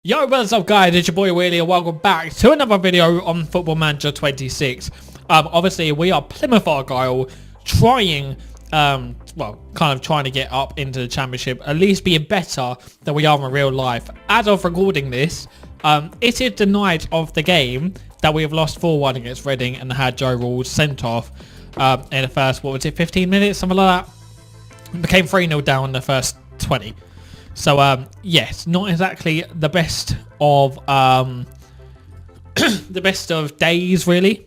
Yo, what's up guys, it's your boy Wheelie and welcome back to another video on Football Manager 26. Obviously we are Plymouth Argyle trying, kind of trying to get up into the championship, at least being better than we are in real life. As of recording this, it is the night of the game that we have lost 4-1 against Reading and had Joe Rawls sent off in the first, 15 minutes, something like that. It became 3-0 down in the first 20. So yes, not exactly the best of the best of days really.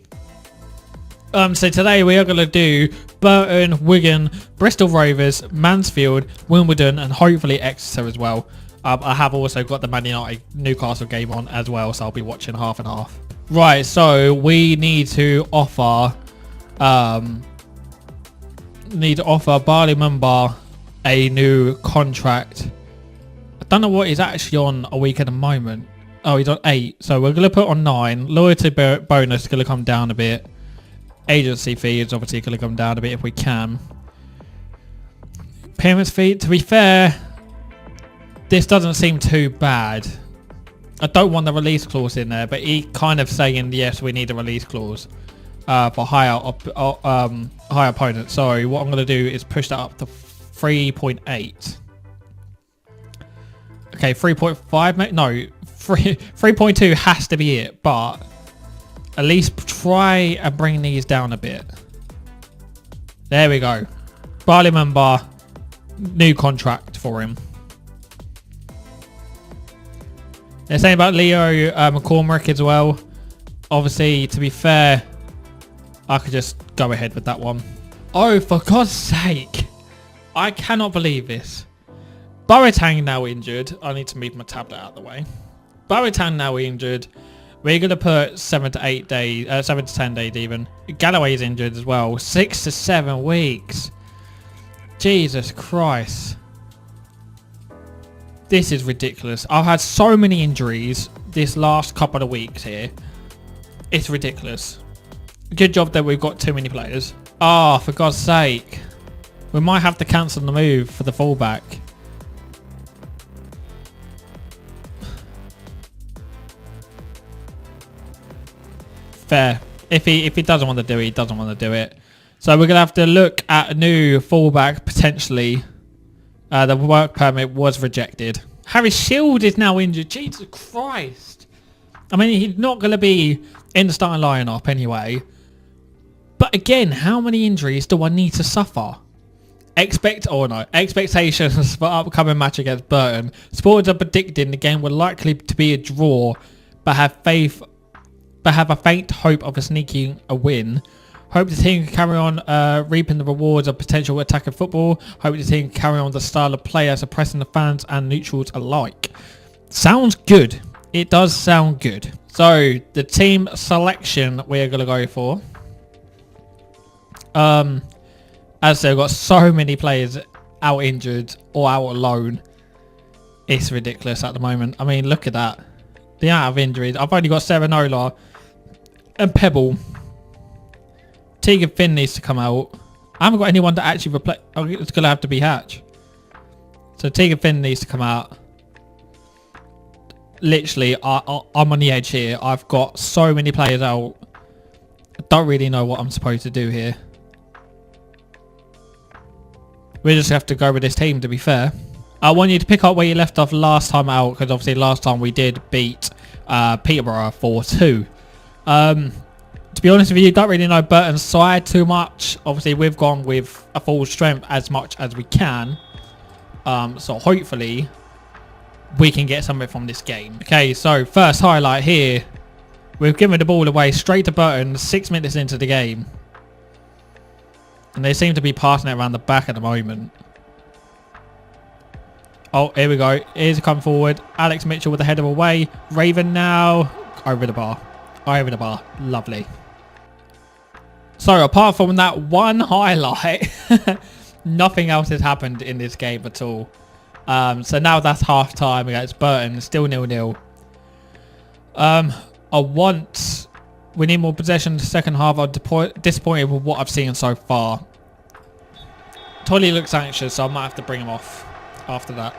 So today we are going to do Burton, Wigan, Bristol Rovers, Mansfield, Wimbledon, and hopefully Exeter as well. I have also got the Man United Newcastle game on as well, so I'll be watching half and half. Right, so we need to offer Barley Mumbar a new contract. I don't know what he's actually on a week at the moment. Oh, he's on 8. So we're going to put on 9. Loyalty bonus is going to come down a bit. Agency fee is obviously going to come down a bit if we can. Payments fee, to be fair, this doesn't seem too bad. I don't want the release clause in there, but he kind of saying, yes, we need a release clause for higher opponents. So what I'm going to do is push that up to 3.8. Okay, 3.5, mate. No, 3.2 has to be it, but at least try and bring these down a bit. There we go. Barley Mumbar, new contract for him. They're saying about Leo McCormick as well. Obviously, to be fair, I could just go ahead with that one. Oh, for God's sake. I cannot believe this. Boateng now injured. I need to move my tablet out of the way. Boateng now injured. We're going to put 7 to 8 days, 7 to 10 days even. Galloway's injured as well. 6 to 7 weeks. Jesus Christ. This is ridiculous. I've had so many injuries this last couple of weeks here. It's ridiculous. Good job that we've got too many players. Oh, for God's sake. We might have to cancel the move for the fullback. Fair. If he doesn't want to do it, he doesn't want to do it. So we're going to have to look at a new fullback potentially. The work permit was rejected. Harry Shield is now injured. Jesus Christ. I mean, he's not going to be in the starting lineup anyway. But again, how many injuries do I need to suffer? Expectations for upcoming match against Burton. Supporters are predicting the game will likely to be a draw, but have a faint hope of a sneaking a win. Hope the team can carry on reaping the rewards of potential attacking football. Hope the team can carry on the style of play suppressing the fans and neutrals alike. Sounds good. It does sound good. So the team selection we're going to go for. As I said, we've got so many players out injured or out alone. It's ridiculous at the moment. I mean, look at that. The amount of injuries. I've only got Serenola and Pebble. Tegan Finn needs to come out. I haven't got anyone to actually replace. Oh, it's going to have to be Hatch. So Tegan Finn needs to come out. Literally, I'm on the edge here. I've got so many players out. I don't really know what I'm supposed to do here. We just have to go with this team, to be fair. I want you to pick up where you left off last time out, because obviously last time we did beat Peterborough 4-2. To be honest with you, don't really know Burton's side too much. Obviously, we've gone with a full strength as much as we can. So hopefully, we can get something from this game. Okay, so first highlight here. We've given the ball away straight to Burton 6 minutes into the game. And they seem to be passing it around the back at the moment. Oh, here we go. Here's a come forward. Alex Mitchell with the header away. Raven now. Over the bar. Over the bar. Lovely. So, apart from that one highlight, nothing else has happened in this game at all. So now that's half time against Burton. Still 0-0. We need more possession in the second half. I'm disappointed with what I've seen so far. Tolly looks anxious, so I might have to bring him off after that.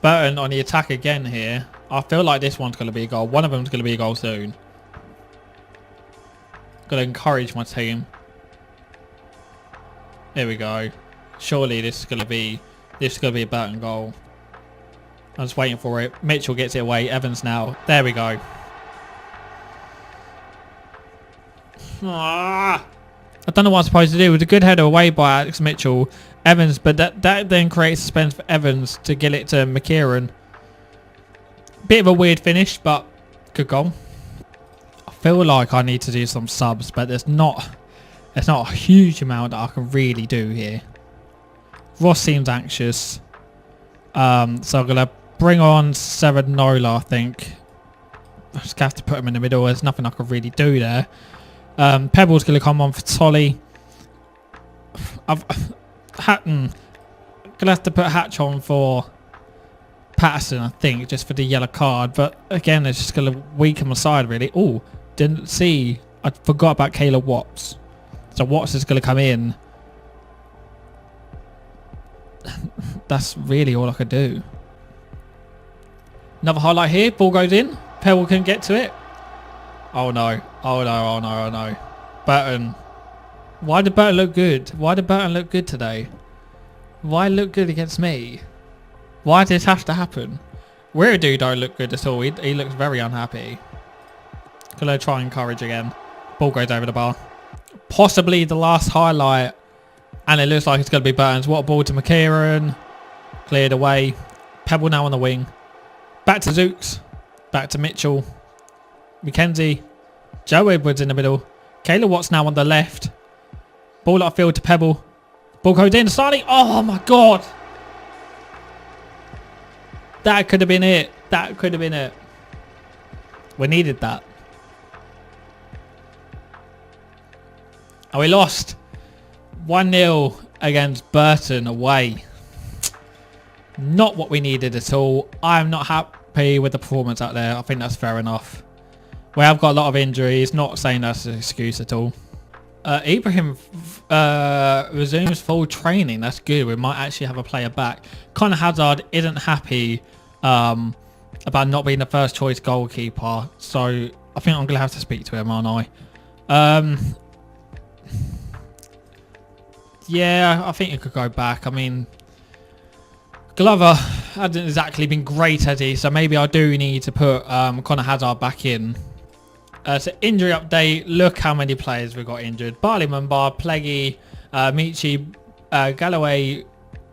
Burton on the attack again here. I feel like this one's going to be a goal. One of them's going to be a goal soon. Going to encourage my team. There we go. Surely this is going to be a Burton goal. I'm just waiting for it. Mitchell gets it away. Evans now. There we go. Ah. I don't know what I'm supposed to do. It was a good header away by Alex Mitchell. Evans, but that then creates suspense for Evans to get it to McKieran. Bit of a weird finish, but good goal. I feel like I need to do some subs, but there's not a huge amount that I can really do here. Ross seems anxious. So I'm going to bring on Serenola, I think. I just have to put him in the middle. There's nothing I can really do there. Pebble's going to come on for Tolly. Hatton. Going to have to put Hatch on for Patterson, I think, just for the yellow card. But again, it's just going to weaken my side, really. Oh, didn't see. I forgot about Kayla Watts. So Watts is going to come in. That's really all I could do. Another highlight here. Ball goes in. Pebble can get to it. Oh no. Oh no. Oh no. Oh no. Burton. Why did Burton look good? Why did Burton look good today? Why look good against me? Why did this have to happen? Weirdo don't look good at all. He looks very unhappy. Gonna try and encourage again. Ball goes over the bar. Possibly the last highlight. And it looks like it's going to be Burton's. What a ball to McKieran. Cleared away. Pebble now on the wing. Back to Zooks. Back to Mitchell. McKenzie. Joe Edwards in the middle. Kayla Watts now on the left. Ball upfield to Pebble. Ball goes in. Starting. Oh my God. That could have been it. That could have been it. We needed that. And we lost 1-0 against Burton away. Not what we needed at all. I'm not happy with the performance out there. I think that's fair enough. We have got a lot of injuries. Not saying that's an excuse at all. Ibrahim resumes full training. That's good. We might actually have a player back. Conor Hazard isn't happy about not being the first choice goalkeeper. So I think I'm going to have to speak to him, aren't I? Yeah, I think he could go back. I mean, Glover hasn't exactly been great, has he? So maybe I do need to put Conor Hazard back in. So injury update. Look how many players we got injured. Barley Mumbar, Pleggy, Michi, Galloway,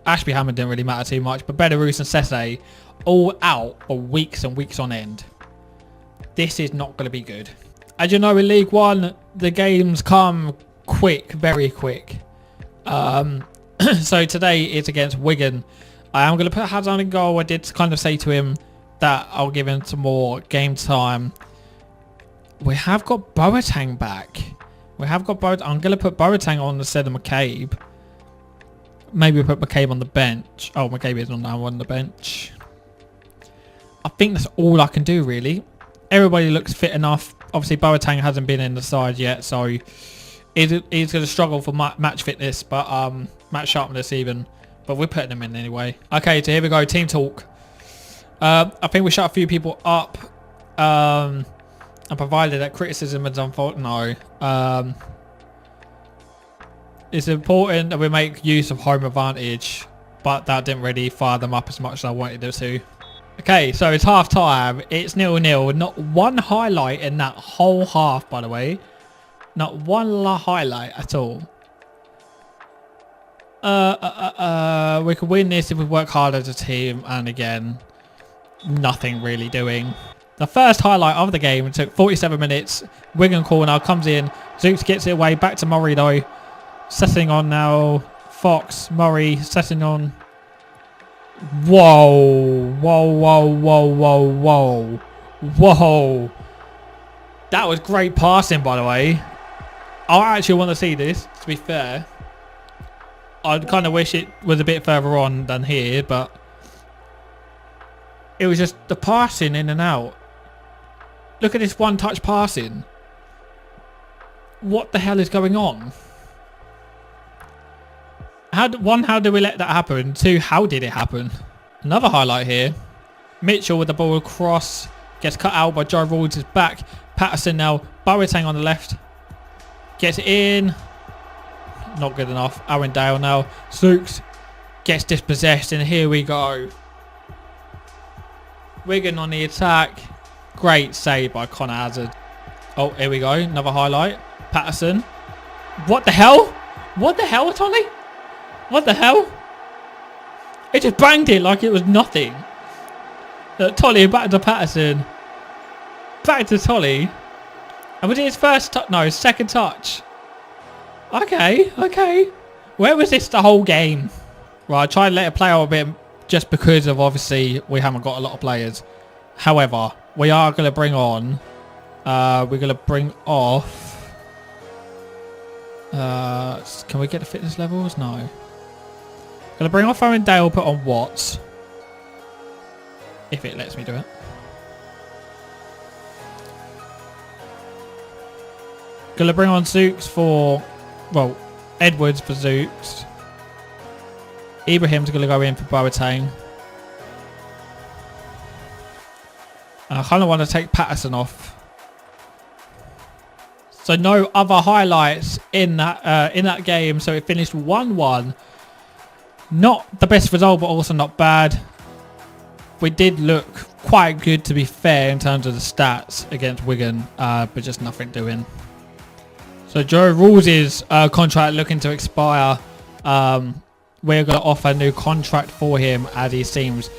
Ashby Hammond didn't really matter too much. But Belarus and Sese all out for weeks and weeks on end. This is not going to be good. As you know, in League One, the games come quick, very quick. So today it's against Wigan. I am going to put Hazard in goal. I did kind of say to him that I'll give him some more game time. We have got Boateng back. We have got Boateng. I'm going to put Boateng on instead of McCabe. Maybe put McCabe on the bench. Oh, McCabe is now on the bench. I think that's all I can do, really. Everybody looks fit enough. Obviously, Boateng hasn't been in the side yet, so he's going to struggle for match fitness, but match sharpness even. But we're putting him in anyway. Okay, so here we go. Team talk. I think we shut a few people up. And provided that criticism is unfaulted. No. It's important that we make use of home advantage, but that didn't really fire them up as much as I wanted it to. Okay, so it's half time. It's 0-0. Not one highlight in that whole half, by the way. Not one highlight at all. We could win this if we work hard as a team, and again, nothing really doing. The first highlight of the game took 47 minutes. Wigan corner comes in. Zooks gets it away. Back to Murray though. Setting on now. Fox, Murray, setting on. Whoa. Whoa, whoa, whoa, whoa, whoa. Whoa. That was great passing, by the way. I actually want to see this, to be fair. I kind of wish it was a bit further on than here, but it was just the passing in and out. Look at this one-touch passing. What the hell is going on? How did we let that happen? Two, how did it happen? Another highlight here. Mitchell with the ball across. Gets cut out by Joe Rawls' back. Patterson now. Boateng on the left. Gets it in. Not good enough. Arundale now. Zooks gets dispossessed, and here we go. Wigan on the attack. Great save by Connor Hazard. Oh, here we go. Another highlight. Patterson. What the hell? What the hell, Tolly? What the hell? It just banged it like it was nothing. Tolly back to Patterson. Back to Tolly. And was it his first touch? No, his second touch. Okay, okay. Where was this the whole game? Right, I tried to let it play out a bit just because of obviously we haven't got a lot of players. However, we are going to bring on... we're going to bring off... can we get the fitness levels? No. Going to bring off Arundale, put on Watts. If it lets me do it. Going to bring on Zooks for... Well, Edwards for Zooks. Ibrahim's going to go in for Boateng. I kind of want to take Patterson off. So no other highlights in that game. So it finished 1-1. Not the best result, but also not bad. We did look quite good, to be fair, in terms of the stats against Wigan, but just nothing doing. So Joe Rawls' contract looking to expire. We're going to offer a new contract for him, as he seems,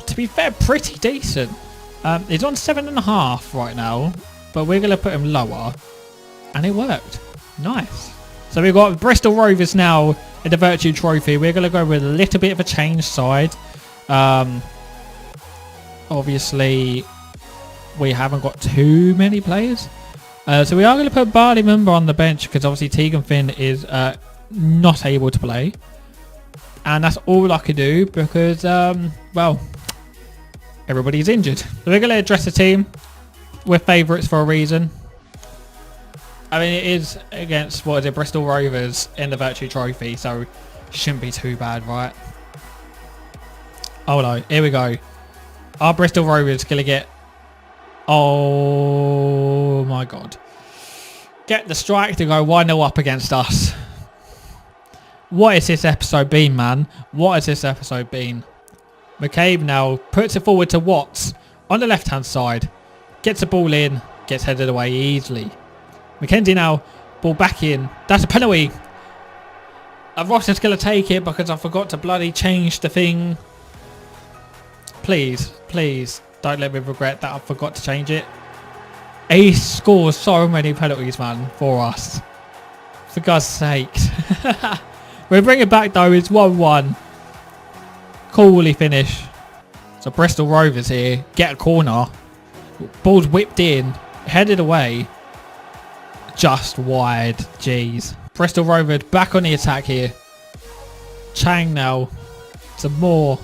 to be fair, pretty decent. He's on 7.5 right now, but we're going to put him lower, and it worked. Nice. So we've got Bristol Rovers now in the Virtue Trophy. We're going to go with a little bit of a change side. Obviously, we haven't got too many players. So we are going to put Barley Member on the bench because obviously Tegan Finn is not able to play. And that's all I could do because, well, everybody's injured. So we're going to address the team. We're favourites for a reason. I mean, it is against, what is it, Bristol Rovers in the Virtue Trophy, so it shouldn't be too bad, right? Oh no, here we go. Our Bristol Rovers going to get... Oh my God. Get the strike to go 1-0 up against us. What has this episode been, man? What has this episode been? McCabe now puts it forward to Watts on the left-hand side. Gets the ball in. Gets headed away easily. McKenzie now. Ball back in. That's a penalty. Ross is going to take it because I forgot to bloody change the thing. Please, please, don't let me regret that I forgot to change it. Ace scores so many penalties, man, for us. For God's sake. We'll bring it back though. It's 1-1. Coolly finish. So Bristol Rovers here get a corner. Ball's whipped in. Headed away. Just wide. Jeez. Bristol Rovers back on the attack here. Chang now. Some more.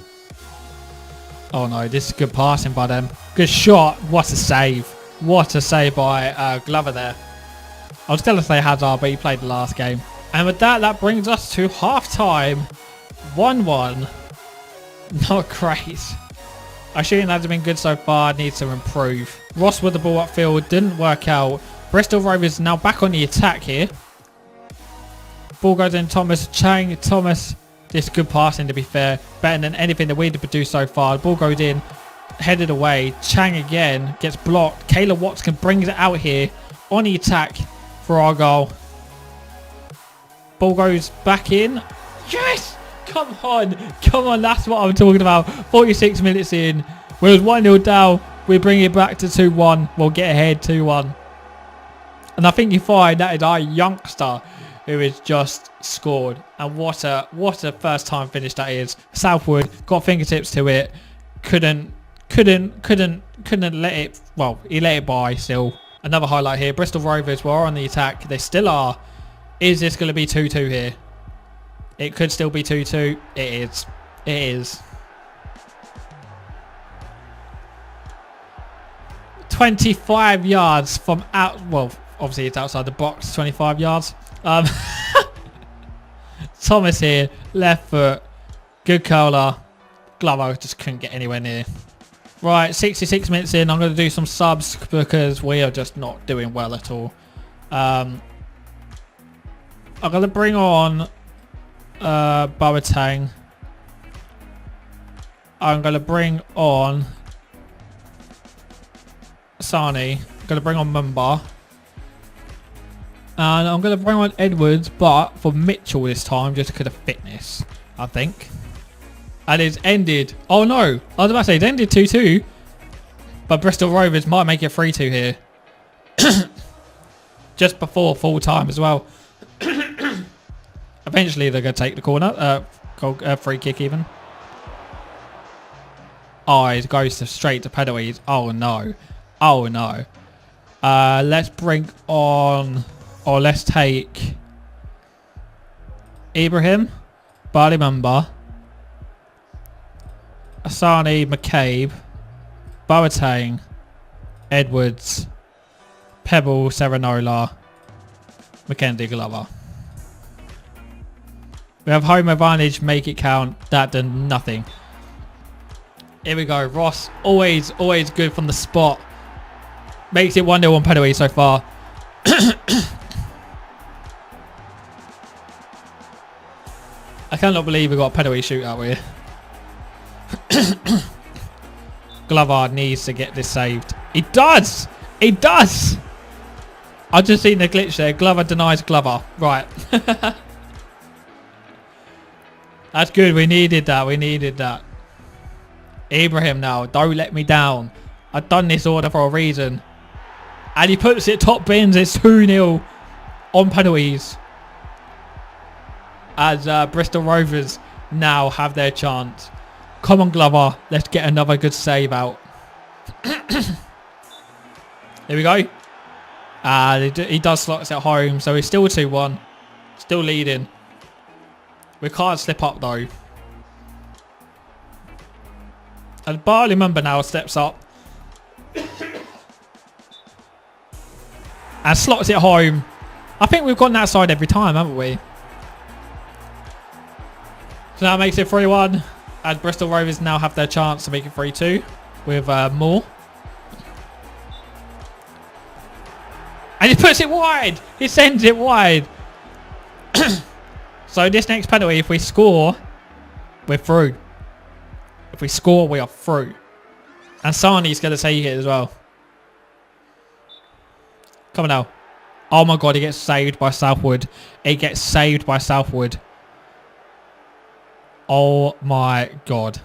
Oh no, this is good passing by them. Good shot. What a save. What a save by Glover there. I was going to say Hazard, but he played the last game. And with that, that brings us to half-time. 1-1. Not great. Our shooting hasn't been good so far. Needs to improve. Ross with the ball upfield. Didn't work out. Bristol Rovers now back on the attack here. Ball goes in Thomas. Chang. Thomas. This good passing, to be fair. Better than anything that we've produced so far. The ball goes in. Headed away. Chang again. Gets blocked. Kayla Watson brings it out here. On the attack for Argyle. Ball goes back in. Yes! Come on. Come on. That's what I'm talking about. 46 minutes in. We was 1-0 down. We bring it back to 2-1. We'll get ahead 2-1. And I think you find that is our youngster who has just scored. And what a first time finish that is. Southwood got fingertips to it. Couldn't let it, well, he let it by still. Another highlight here. Bristol Rovers were on the attack. They still are. Is this going to be 2-2 here? It could still be 2-2. It is. It is. 25 yards from out. Well, obviously it's outside the box. 25 yards. Thomas here. Left foot. Good curler. Glover just couldn't get anywhere near. Right, 66 minutes in. I'm going to do some subs because we are just not doing well at all. I'm going to bring on Boateng. I'm going to bring on Sani. I'm going to bring on Mumba. And I'm going to bring on Edwards, but for Mitchell this time, just because of fitness, I think. And it's ended. Oh no, I was about to say it's ended 2-2. But Bristol Rovers might make it 3-2 here. Just before full time as well. Eventually they're going to take the corner. Free kick even. Oh, it goes straight to penalties. Oh no. Oh no. Let's bring on... Or let's take... Ibrahim. Barley Mumba. Asani, McCabe. Boateng. Edwards. Pebble, Serranola. Mackenzie Glover. We have home advantage, make it count. That done nothing. Here we go. Ross, always good from the spot. Makes it 1-0 on penalty so far. I cannot believe we got a penalty shootout here. Glover needs to get this saved. He does! He does! I've just seen the glitch there. Glover denies Glover. Right. That's good. We needed that. We needed that. Ibrahim now. Don't let me down. I've done this order for a reason. And he puts it top bins. It's 2-0 on penalties. As Bristol Rovers now have their chance. Come on, Glover. Let's get another good save out. Here we go. He does slot us at home. So he's still 2-1. Still leading. We can't slip up though. And Barley Mumba now steps up. And slots it home. I think we've gone that side every time, haven't we? So that makes it 3-1. And Bristol Rovers now have their chance to make it 3-2 with Moore. And he puts it wide. He sends it wide. So this next penalty, if we score, we're through. If we score, we are through. And Sani's going to take it as well. Come on now. Oh my God, he gets saved by Southwood. He gets saved by Southwood. Oh my God.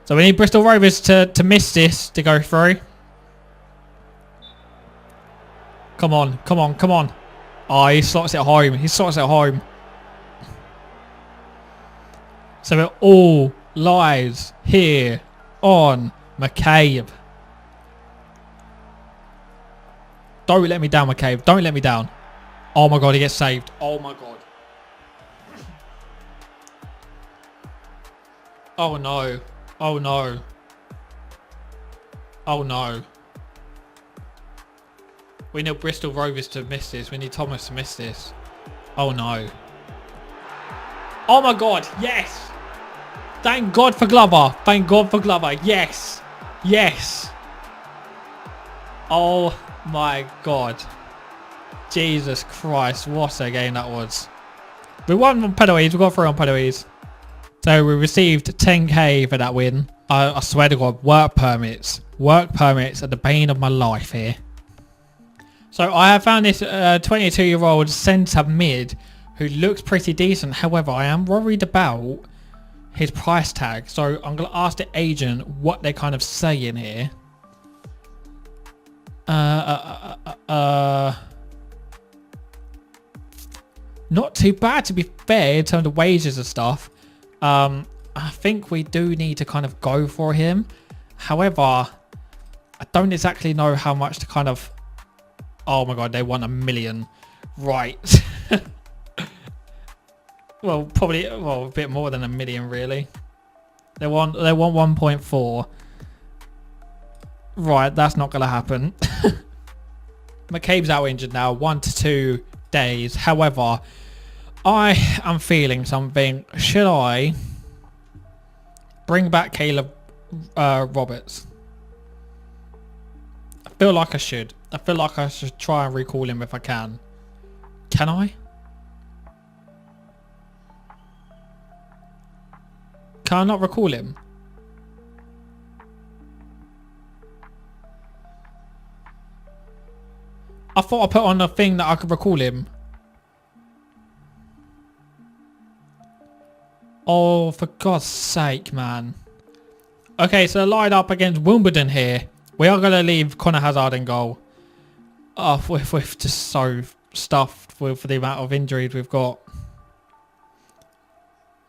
So we need Bristol Rovers to miss this to go through. Come on, come on, come on. Oh, he slots it home. He slots it home. So it all lies here on McCabe. Don't let me down, McCabe. Don't let me down. Oh my God, he gets saved. Oh my God. Oh no. Oh no. Oh no. We need Bristol Rovers to miss this. We need Thomas to miss this. Oh no. Oh my God. Yes. Thank God for Glover. Thank God for Glover. Yes. Yes. Oh my God. Jesus Christ. What a game that was. We won on penalties. We got 3 on penalties. So we received 10k for that win. I swear to God. Work permits. Work permits are the bane of my life here. So I have found this 22-year-old centre mid who looks pretty decent. However, I am worried about his price tag. So I'm going to ask the agent what they're kind of saying here. Not too bad, to be fair, in terms of wages and stuff. I think we do need to kind of go for him. However, I don't exactly know how much to kind of... Oh my God, they want 1 million. Right. Well, probably, well, a bit more than 1 million, really. They want 1.4. Right, that's not going to happen. McCabe's out injured now, 1 to 2 days. However, I am feeling something. Should I bring back Caleb Roberts. I feel like I should. I feel like I should try and recall him if I can. Can I? Can I not recall him? I thought I put on a thing that I could recall him. Oh, for God's sake, man. Okay, so lined up against Wimbledon here. We are going to leave Connor Hazard in goal. Oh, we're just so stuffed for the amount of injuries we've got.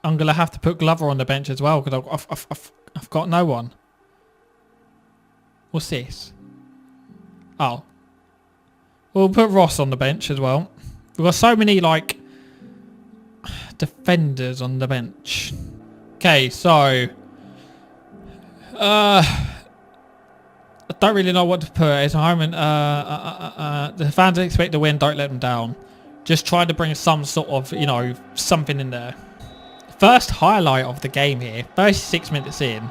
I'm going to have to put Glover on the bench as well because I've got no one. What's this? Oh. We'll put Ross on the bench as well. We've got so many, like, defenders on the bench. Okay, so... I don't really know what to put. It's a home and the fans expect to win, don't let them down. Just try to bring some sort of, you know, something in there. First highlight of the game here, 36 minutes in,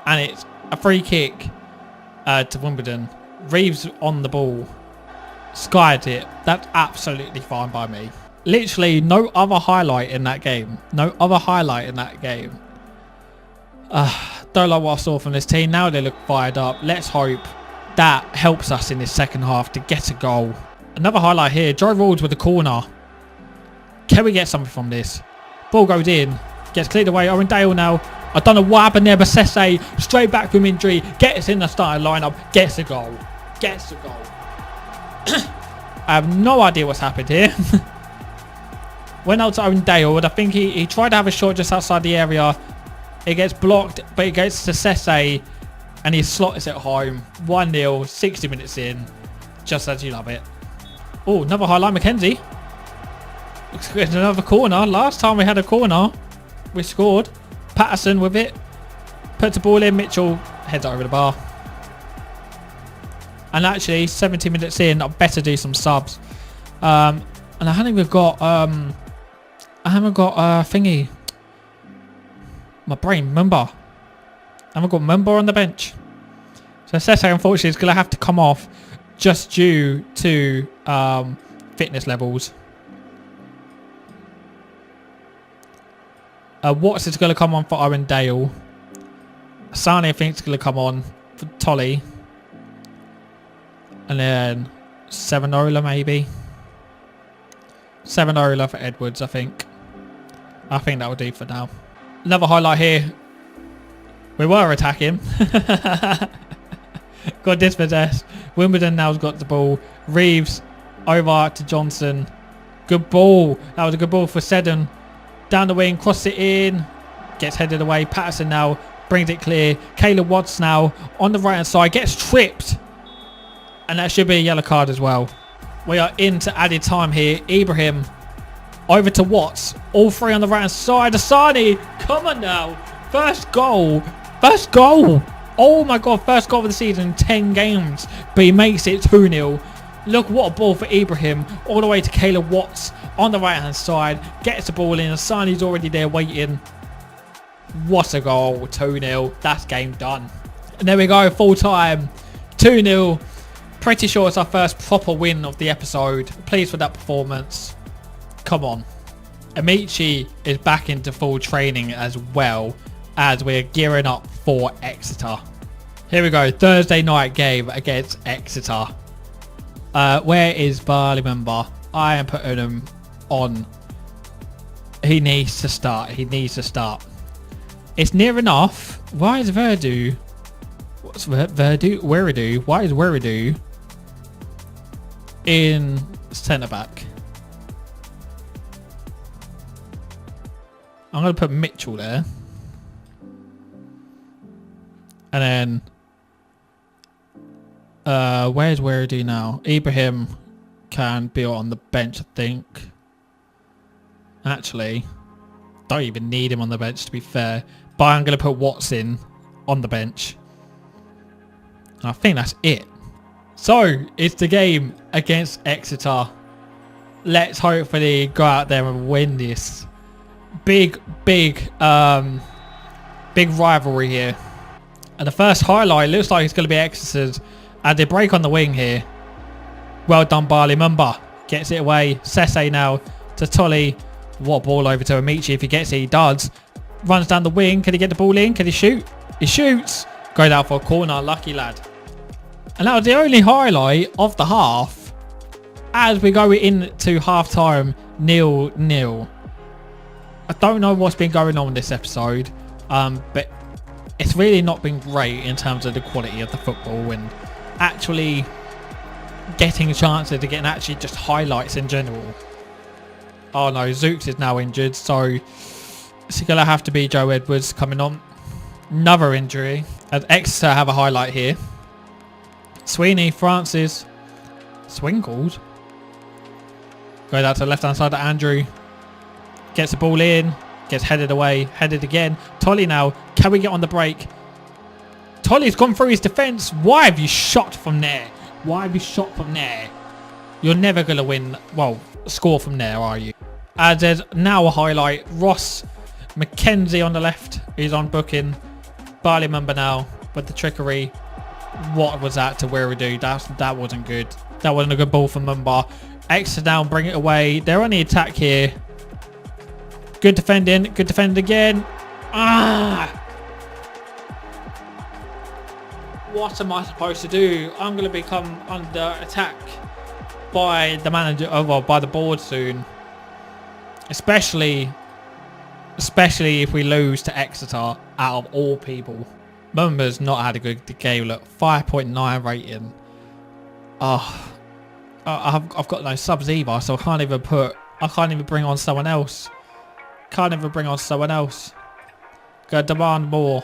and it's a free kick to Wimbledon. Reeves on the ball, skied it. That's absolutely fine by me. Literally no other highlight in that game. No other highlight in that game. Don't like what I saw from this team. Now they look fired up. Let's hope that helps us in this second half to get a goal. Another highlight here. Joe Rawls with the corner. Can we get something from this? Ball goes in. Gets cleared away. Owen Dale now. I don't know what happened there, but Sesse straight back from injury. Gets in the starting lineup. Gets a goal. Gets a goal. I have no idea what's happened here. Went out to Owen Dale. I think he tried to have a shot just outside the area. It gets blocked, but it goes to Sesse and he slots it home. 1-0, 60 minutes in. Just as you love it. Oh, another highlight, McKenzie. Another corner. Last time we had a corner, we scored. Patterson with it. Puts the ball in. Mitchell heads it over the bar. And actually, 70 minutes in, I better do some subs. And I haven't even got, thingy. My brain, Mumba. I haven't got Mumba on the bench. So Sesse, unfortunately, is going to have to come off just due to fitness levels. Watts is going to come on for Owen Dale. Sane, I think, is going to come on for Tolly. And then Savanola, maybe. Savanola for Edwards, I think. I think that will do for now. Another highlight here. We were attacking. Got dispossessed. Wimbledon now's got the ball. Reeves over to Johnson. Good ball. That was a good ball for Seddon. Down the wing, cross it in. Gets headed away. Patterson now brings it clear. Caleb Watts now on the right hand side. Gets tripped. And that should be a yellow card as well. We are into added time here. Ibrahim over to Watts. All three on the right hand side. Asani, come on now. First goal. First goal. Oh my God. First goal of the season in 10 games. But he makes it 2-0. Look, what a ball for Ibrahim. All the way to Caleb Watts on the right hand side. Gets the ball in. Asani's already there waiting. What a goal. 2-0. That's game done. And there we go. Full time. 2-0. Pretty sure it's our first proper win of the episode. Pleased with that performance. Come on. Amici is back into full training as well as we're gearing up for Exeter. Here we go. Thursday night game against Exeter. Where is Barley Member? I am putting him on. He needs to start. He needs to start. It's near enough. Why is Verdu? What's Verdu? Weridu? Why is Weridu in centre back? I'm going to put Mitchell there. And then where's Weridu now? Ibrahim can be on the bench, I think. Actually, don't even need him on the bench, to be fair. But I'm going to put Watts in on the bench. And I think that's it. So, it's the game against Exeter. Let's hopefully go out there and win this. Big rivalry here. And the first highlight looks like it's going to be Exeter's. And they break on the wing here. Well done, Barley Mumba. Gets it away. Sese now to Tolly. What ball over to Amici. If he gets it, he does. Runs down the wing. Can he get the ball in? Can he shoot? He shoots. Goes out for a corner. Lucky lad. And that was the only highlight of the half. As we go into half-time, 0-0. I don't know what's been going on in this episode. But it's really not been great in terms of the quality of the football and actually getting chances to get and actually just highlights in general. Oh no, Zooks is now injured, so it's going to have to be Joe Edwards coming on. Another injury. As Exeter have a highlight here. Sweeney, Francis, Swingled. Goes out to the left-hand side to Andrew. Gets the ball in. Gets headed away. Headed again. Tolly now. Can we get on the break? Tolly's gone through his defence. Why have you shot from there? Why have you shot from there? You're never going to win. Well, score from there, are you? As there's now a highlight. Ross McKenzie on the left. He's on booking. Barley Mumba now with the trickery. What was that to Wiradoo? That wasn't good. That wasn't a good ball from Mumba. Exeter down, bring it away. They're on the attack here. Good defending. Good defending again. What am I supposed to do? I'm going to become under attack by the manager, well, by the board soon. Especially if we lose to Exeter out of all people. Mumba's not had a good game. Look, 5.9 rating. I've got no subs either, so I can't even bring on someone else. Can't even bring on someone else. Gotta demand more.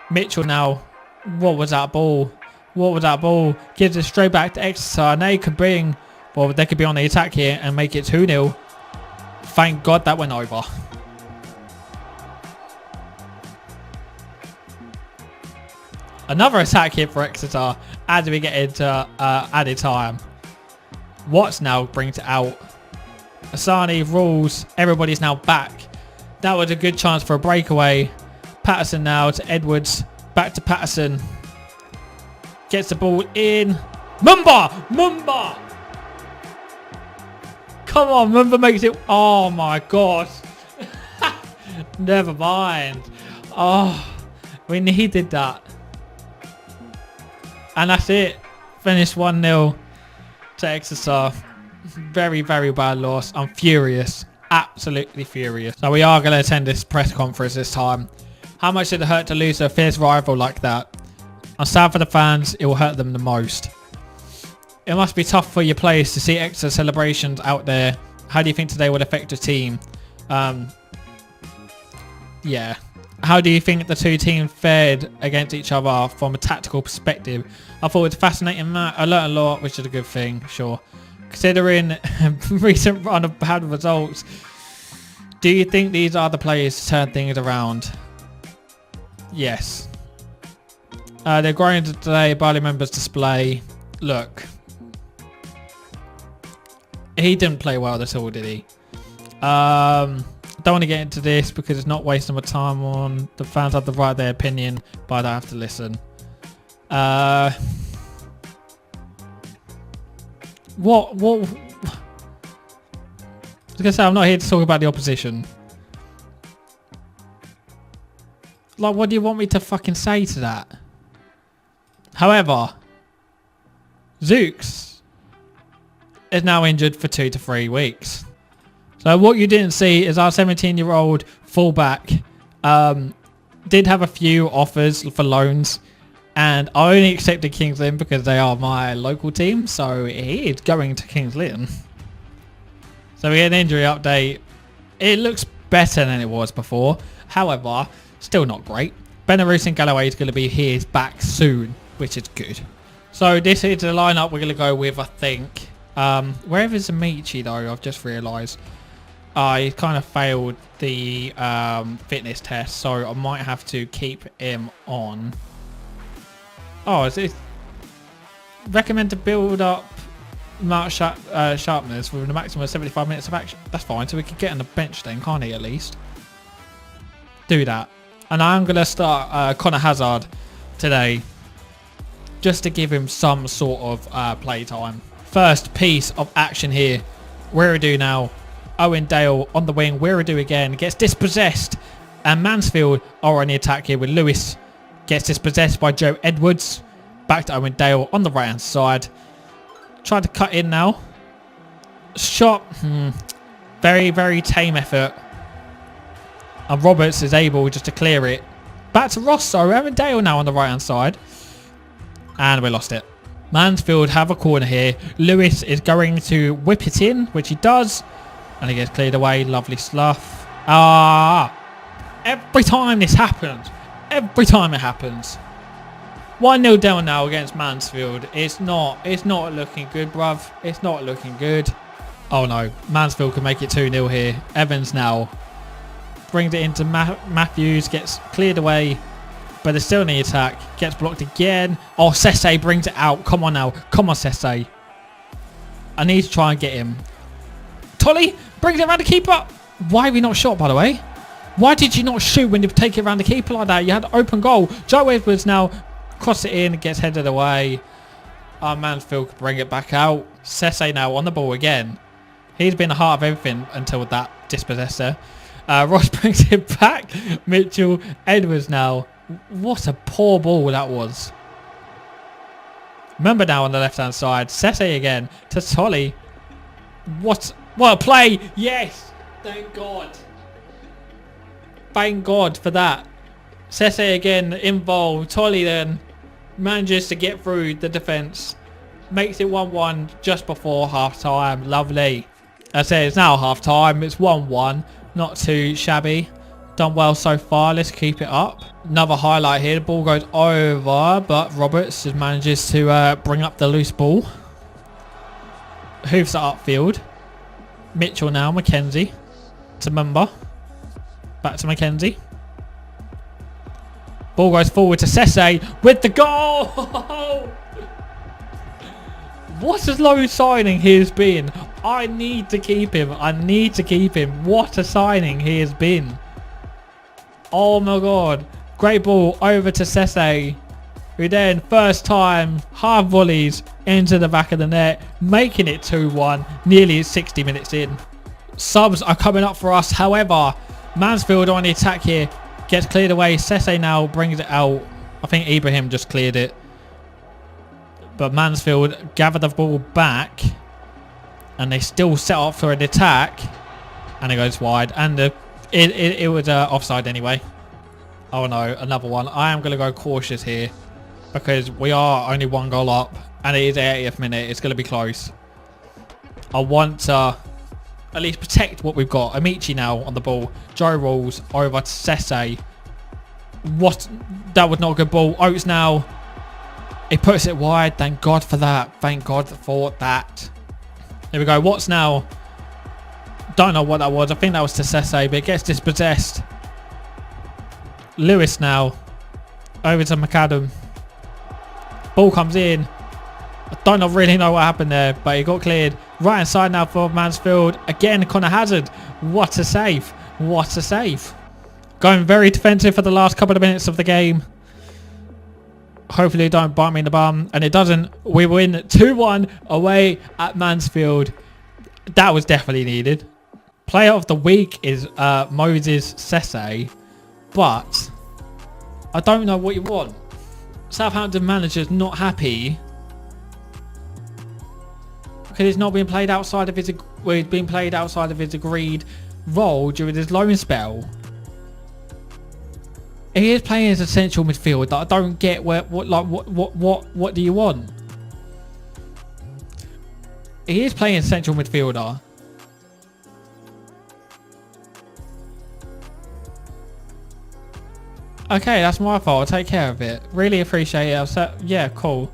Mitchell now. What was that ball? What was that ball? Gives it straight back to Exeter, and they could bring, well, they could be on the attack here and make it 2-0. Thank God that went over. Another attack here for Exeter as we get into added time. Watts now brings it out. Asani rules. Everybody's now back. That was a good chance for a breakaway. Patterson now to Edwards. Back to Patterson. Gets the ball in. Mumba! Mumba! Come on, Mumba makes it. Oh my God. Never mind. Oh, we needed that. And that's it. Finished 1-0 to Exeter. Very, very bad loss. I'm furious. Absolutely furious. So we are going to attend this press conference this time. How much did it hurt to lose to a fierce rival like that? I'm sad for the fans. It will hurt them the most. It must be tough for your players to see Exeter celebrations out there. How do you think today would affect the team? Yeah. How do you think the two teams fared against each other from a tactical perspective? I thought it was a fascinating match. I learned a lot, which is a good thing, sure. Considering recent run of bad results, do you think these are the players to turn things around? Yes. They're growing today. Barley members display. Look. He didn't play well at all, did he? Don't want to get into this because it's not wasting my time on. The fans have the right to their opinion, but I don't have to listen. What? I was going to say, I'm not here to talk about the opposition. Like, what do you want me to fucking say to that? However, Zooks is now injured for 2 to 3 weeks. So what you didn't see is our 17-year-old fullback did have a few offers for loans, and I only accepted Kings Lynn because they are my local team, so he is going to Kings Lynn. So we get an injury update. It looks better than it was before. However, still not great. Benarouz and Galloway is going to be here back soon, which is good. So this is the lineup we're going to go with, I think. Wherever's Amici though, I've just realised. He kind of failed the fitness test, so I might have to keep him on. Oh, is it recommend to build up mark sharpness with a maximum of 75 minutes of action? That's fine, so we could get on the bench then, can't he, at least? Do that. And I'm going to start Connor Hazard. today, just to give him some sort of play time. First piece of action here. Wiredu now. Owen Dale on the wing. Wiredu again gets dispossessed. And Mansfield are on the attack here with Lewis. Gets dispossessed by Joe Edwards. Back to Owen Dale on the right hand side. Trying to cut in now. Shot. Very, very tame effort. And Roberts is able just to clear it. Back to Rosso. Owen Dale now on the right hand side. And we lost it. Mansfield have a corner here. Lewis is going to whip it in, which he does. And he gets cleared away. Lovely stuff. Every time this happens. Every time it happens. 1-0 down now against Mansfield. It's not looking good, bruv. It's not looking good. Oh no. Mansfield can make it 2-0 here. Evans now brings it into Matthews. Gets cleared away. But they're still in the attack. Gets blocked again. Oh, Sese brings it out. Come on now. Come on, Sese. I need to try and get him. Tolly brings it around the keeper. Why have we not shot, by the way? Why did you not shoot when you take it around the keeper like that? You had open goal. Joe Edwards now cross it in. Gets headed away. Mansfield could bring it back out. Sese now on the ball again. He's been the heart of everything until that dispossessor. Ross brings it back. Mitchell. Edwards now. What a poor ball that was. Remember now on the left-hand side. Sese again to Tolly. What a play. Yes. Thank God. Thank God for that. Sese again involved. Tolly then manages to get through the defence. Makes it 1-1 just before half-time. Lovely. I say it's now half-time. It's 1-1. Not too shabby. Done well so far. Let's keep it up. Another highlight here. The ball goes over, but Roberts just manages to bring up the loose ball. Hoofs it upfield. Mitchell now. Mackenzie to Mumba. Back to Mackenzie. Ball goes forward to Sese with the goal. What a low signing he has been. I need to keep him. I need to keep him. What a signing he has been. Oh my God. Great ball over to Sese, who then first time half volleys into the back of the net, making it 2-1, nearly 60 minutes in. Subs are coming up for us. However, Mansfield on the attack here. Gets cleared away. Sese now brings it out. I think Ibrahim just cleared it. But Mansfield gather the ball back. And they still set up for an attack. And it goes wide. And it was offside anyway. Oh no, another one. I am going to go cautious here. Because we are only 1 goal up. And it is the 80th minute. It's going to be close. I want to at least protect what we've got. Amici now on the ball. Joe rolls over to Sese. What? That was not a good ball. Oates now. He puts it wide. Thank God for that. Thank God for that. Here we go. Watts now. Don't know what that was. I think that was to Sese, but it gets dispossessed. Lewis now. Over to McAdam. Ball comes in. I don't really know what happened there, but he got cleared. Right hand side now for Mansfield. Again, Connor Hazard. What a save. What a save. Going very defensive for the last couple of minutes of the game. Hopefully it don't bite me in the bum. And it doesn't. We win 2-1 away at Mansfield. That was definitely needed. Player of the week is Moses Sese. But I don't know what you want. Southampton manager's not happy. Because it's not being played outside of his... Well, he's been played outside of his agreed role during his loan spell. He is playing as a central midfielder. I don't get what do you want? He is playing as a central midfielder. Okay, that's my fault. I'll take care of it. Really appreciate it. Yeah, cool.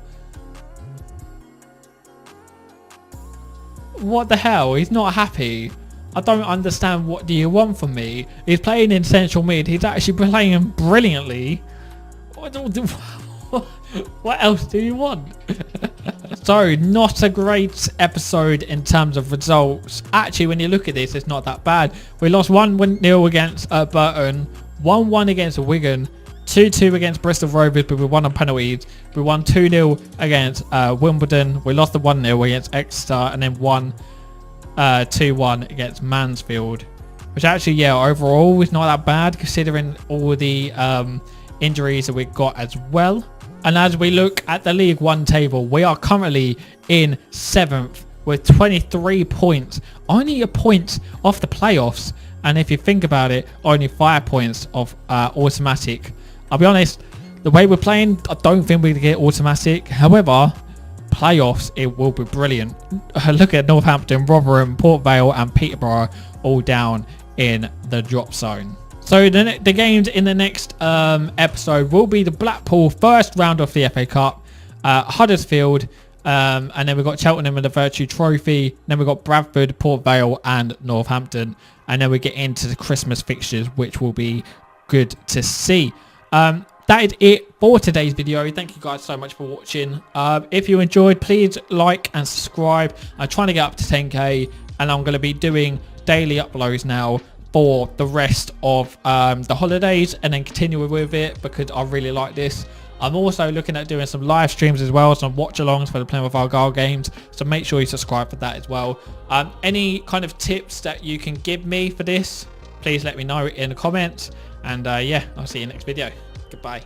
What the hell? He's not happy. I don't understand. What do you want from me? He's playing in central mid. He's actually playing brilliantly. What else do you want? So, not a great episode in terms of results. Actually, when you look at this, it's not that bad. We lost 1-0 against Burton, 1-1 against Wigan, 2-2 against Bristol Rovers, but we won on penalties. We won 2-0 against Wimbledon. We lost the 1-0 against Exeter, and then won 2-1 against Mansfield. Which actually, yeah, overall was not that bad considering all the injuries that we got as well. And as we look at the League One table, we are currently in 7th with 23 points. Only a point off the playoffs. And if you think about it, only 5 points off automatic. I'll be honest, the way we're playing, I don't think we're going to get automatic. However, playoffs, it will be brilliant. Look at Northampton, Rotherham, Port Vale and Peterborough all down in the drop zone. So the games in the next episode will be the Blackpool first round of the FA Cup, Huddersfield, and then we've got Cheltenham and the Virtue Trophy. Then we've got Bradford, Port Vale and Northampton. And then we get into the Christmas fixtures, which will be good to see. That is it for today's video. Thank you guys so much for watching. If you enjoyed, please like and subscribe. I'm trying to get up to 10k, and I'm going to be doing daily uploads now for the rest of the holidays, and then continue with it because I really like this. I'm also looking at doing some live streams as well, some watch alongs for the Plymouth Argyle games, so make sure you subscribe for that as well. Any kind of tips that you can give me for this, please let me know in the comments, and yeah, I'll see you next video. Goodbye.